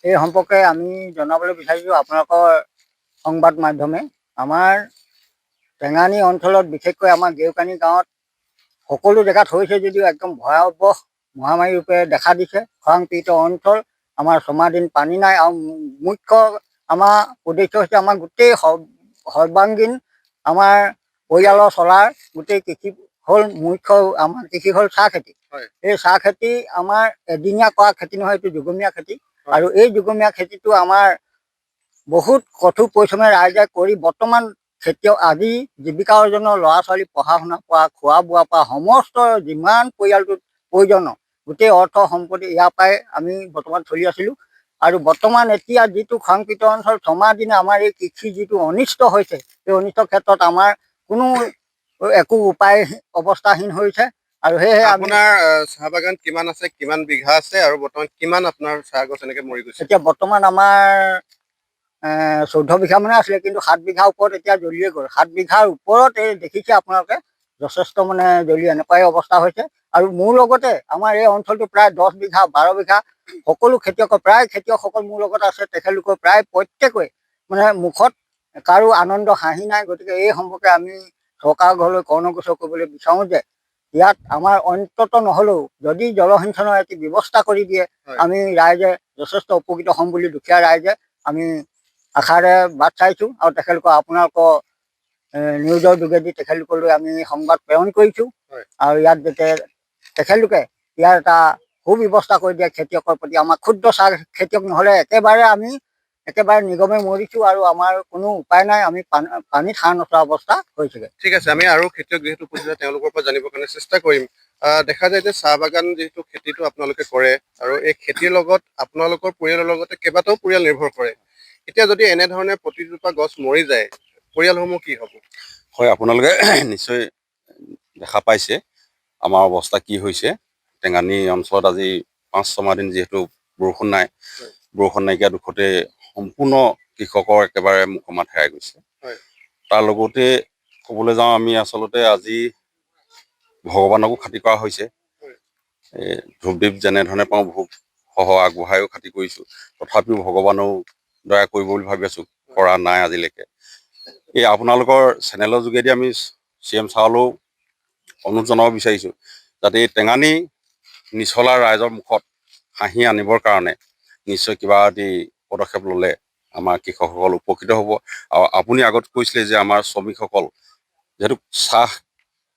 এই সম্পৰ্কে আমি জনাবলৈ বিচাৰিছোঁ আপোনালোকৰ সংবাদ মাধ্যমে। আমাৰ টেঙানী অঞ্চলত বিশেষকৈ আমাৰ গেৰুকানী গাঁৱত সকলো জেগাত হৈছে যদিও একদম ভয়াৱহ মহামাৰী ৰূপে দেখা দিছে। খৰাং পীড়িত অঞ্চল, আমাৰ ছমাহদিন পানী নাই। আৰু মুখ্য আমাৰ উদ্দেশ্য হৈছে আমাৰ গোটেই সৰ্বাংগীন আমাৰ পৰিয়ালৰ চলাৰ গোটেই কৃষি হ'ল মুখ্য আমাৰ কৃষি হ'ল চাহ খেতি। এই চাহ খেতি আমাৰ এদিনীয়া কৰা খেতি নহয়, এইটো যুগমীয়া খেতি। আৰু এই যুগমীয়া খেতিটো আমাৰ বহুত কঠোৰ পৰিশ্ৰমে ৰাইজে কৰি বৰ্তমান খেতিয়ক আজি জীৱিকা অৰ্জনৰ ল'ৰা ছোৱালী পঢ়া শুনা পৰা খোৱা বোৱাৰ পৰা সমস্ত যিমান পৰিয়ালটোত প্ৰয়োজন গোটেই অৰ্থ সম্পত্তি ইয়াৰ পৰাই আমি বৰ্তমান চলি আছিলোঁ। আৰু বৰ্তমান এতিয়া যিটো খৰাংপীড়িত অঞ্চল ছমাহ দিনে আমাৰ এই কৃষি যিটো অনিষ্ট হৈছে, এই অনিষ্ট ক্ষেত্ৰত আমাৰ কোনো একো উপায় অৱস্থাহীন হৈছে। আৰু সেয়েহে আপোনাৰ চাহ বাগান কিমান আছে, কিমান বিঘা আছে, আৰু বৰ্তমান কিমান আপোনাৰ চাহ গছ এনেকে মৰি গৈছে? এতিয়া বৰ্তমান আমাৰ 14 বিঘা মানে আছিলে, কিন্তু 7 বিঘাৰ ওপৰত এতিয়া জ্বলিয়ে গ'ল। 7 বিঘাৰ ওপৰত এই দেখিছে আপোনালোকে যথেষ্ট মানে জ্বলি এনেকুৱাই অৱস্থা হৈছে। আৰু মোৰ লগতে আমাৰ এই অঞ্চলটো প্ৰায় 10 বিঘা 12 বিঘা সকলো খেতিয়কৰ প্ৰায় খেতিয়কসকল মোৰ লগত আছে। তেখেতলোকৰ প্ৰায় প্ৰত্যেকৰে মানে মুখত কাৰো আনন্দ হাঁহি নাই। গতিকে এই সম্পৰ্কে আমি চৰকাৰৰ ঘৰলৈ কৰ্ণগোচৰ কৰিবলৈ বিচাৰোঁ যে ইয়াত আমাৰ অন্তত নহ'লেও যদি জলসিঞ্চনৰ এটি ব্যৱস্থা কৰি দিয়ে আমি ৰাইজে যথেষ্ট উপকৃত হ'ম বুলি দুখীয়া ৰাইজে আমি আশাৰে বাট চাইছোঁ। আৰু তেখেতলোকৰ আপোনালোকৰ নিউজৰ যোগেদি তেখেতলোকলৈ আমি সংবাদ প্ৰেৰণ কৰিছোঁ। আৰু ইয়াত যাতে তেখেতলোকে ইয়াৰ এটা সুব্যৱস্থা কৰি দিয়ে খেতিয়কৰ প্ৰতি। আমাৰ ক্ষুদ্ৰ চাহ খেতিয়ক নহ'লে একেবাৰে নিগমে মৰিছোঁ আৰু আমাৰ কোনো উপায় নাই। আমি পানীত হাঁহ নচৰা অৱস্থা হৈছেগৈ। ঠিক আছে, আমি আৰু খেতিয়ক যিহেতু উপস্থিত তেওঁলোকৰ পৰা জানিবৰ কাৰণে চেষ্টা কৰিম। দেখা যায় যে চাহ বাগান যিহেতু খেতিটো আপোনালোকে কৰে, আৰু এই খেতিৰ লগত আপোনালোকৰ পৰিয়ালৰ লগতে কেইবাটাও পৰিয়াল নিৰ্ভৰ কৰে। এতিয়া যদি এনেধৰণে প্ৰতিজোপা গছ মৰি যায়, পৰিয়ালসমূহ কি হ'ব? হয়, আপোনালোকে নিশ্চয় দেখা পাইছে আমাৰ অৱস্থা কি হৈছে। টেঙানী অঞ্চলত আজি 5-6 মাহ দিন যিহেতু বৰষুণ নাই, বৰষুণ নাইকিয়া দুখতে সম্পূৰ্ণ কৃষকৰ একেবাৰে মুখমাত হেৰাই গৈছে। তাৰ লগতে ক'বলৈ যাওঁ, আমি আচলতে আজি ভগৱানকো খাতি কৰা হৈছে। ধূপদীপ যেনেধৰণে পাওঁ ভোগ সহ আগবঢ়াইও খাতি কৰিছোঁ। তথাপিও ভগৱানেও দয়া কৰিব বুলি ভাবি আছোঁ, কৰা নাই আজিলৈকে। এই আপোনালোকৰ চেনেলৰ যোগেদি আমি CM ছাৰলৈও অনুৰোধ জনাব বিচাৰিছোঁ যাতে এই টেঙানী নিচলা ৰাইজৰ মুখত হাঁহি আনিবৰ কাৰণে নিশ্চয় কিবা এটি পদক্ষেপ ল'লে আমাৰ কৃষকসকল উপকৃত হ'ব। আৰু আপুনি আগত কৈছিলে যে আমাৰ শ্ৰমিকসকল যিহেতু চাহ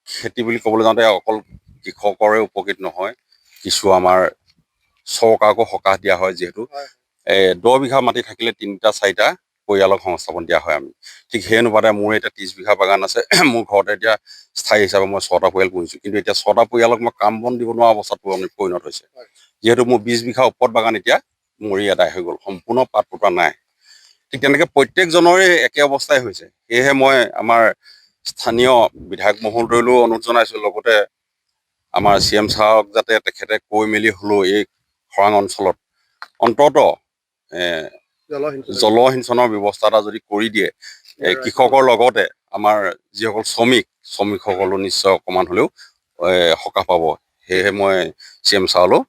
খেতি বুলি ক'বলৈ যাওঁতে অকল কৃষকৰে উপকৃত নহয়, কিছু আমাৰ চৰকাৰকো সকাহ দিয়া হয়। যিহেতু 10 বিঘা মাটি থাকিলে 3-4টা পৰিয়ালক সংস্থাপন দিয়া হয় আমি। ঠিক সেই অনুপাতে মোৰ এতিয়া 30 বিঘা বাগান আছে। মোৰ ঘৰতে এতিয়া স্থায়ী হিচাপে মই 6টা পৰিয়াল পুহিছোঁ, কিন্তু এতিয়া 6টা পৰিয়ালক মই কাম বন দিব নোৱাৰা অৱস্থাত পৰিণত হৈছে। যিহেতু মোৰ 20 বিঘা ওপৰত বাগান এতিয়া মৰি আদায় হৈ গ'ল, সম্পূৰ্ণ পাত পুতা নাই। ঠিক তেনেকৈ প্ৰত্যেকজনৰে একে অৱস্থাই হৈছে। সেয়েহে মই আমাৰ স্থানীয় বিধায়ক মহোদয়লৈও অনুৰোধ জনাইছোঁ, লগতে আমাৰ CM ছাৰক যাতে তেখেতে কৈ মেলি হ'লেও এই খৰাং অঞ্চলত অন্তত জলসিঞ্চনৰ ব্যৱস্থা এটা যদি কৰি দিয়ে, কৃষকৰ লগতে আমাৰ যিসকল শ্ৰমিকসকলো নিশ্চয় অকণমান হ'লেও সকাহ পাব। সেয়েহে মই CM ছাৰলৈও